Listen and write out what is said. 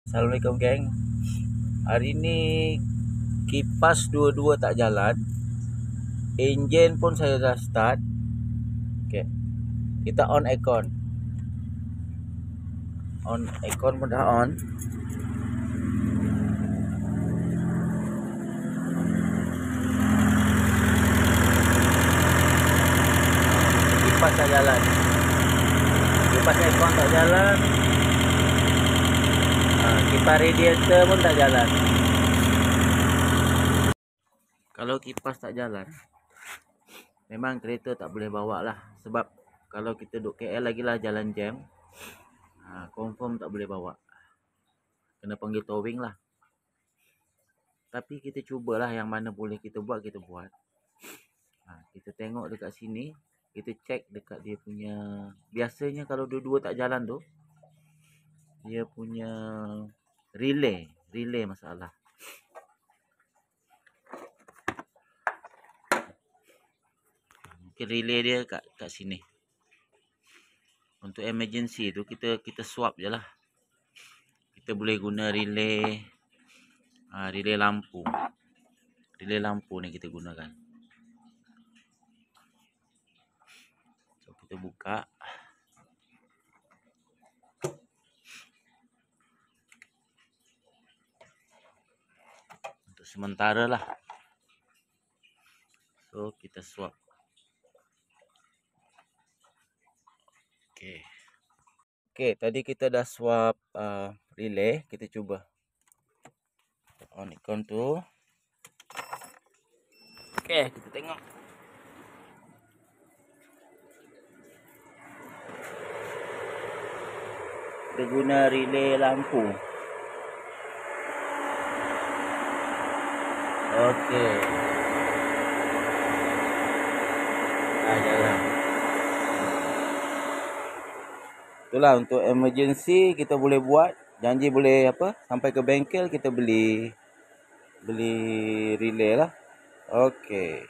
Assalamualaikum geng. Hari ni kipas dua-dua tak jalan. Enjin pun saya dah start. Okay. Kita on aircon. On aircon pun dah on. Kipas tak jalan. Kipas aircon tak jalan. Kipas radiator pun tak jalan. Kalau kipas tak jalan, memang kereta tak boleh bawa lah. Sebab kalau kita duduk KL lagi lah jalan jam, confirm tak boleh bawa. Kena panggil towing lah. Tapi kita cubalah yang mana boleh kita buat, kita buat. Kita tengok dekat sini, kita cek dekat dia punya. Biasanya kalau dua-dua tak jalan tu, dia punya relay masalah. Mungkin relay dia kat sini. Untuk emergency tu kita swap je lah. Kita boleh guna relay lampu. Relay lampu ni kita gunakan. So kita buka. Untuk sementara lah. So kita swap. Okay, tadi kita dah swap relay. Kita cuba on aircon tu. Okay, kita tengok. Kita guna relay lampu. Okay. Jalan. Itulah untuk emergency kita boleh buat. Janji boleh sampai ke bengkel kita beli relay lah. Okay.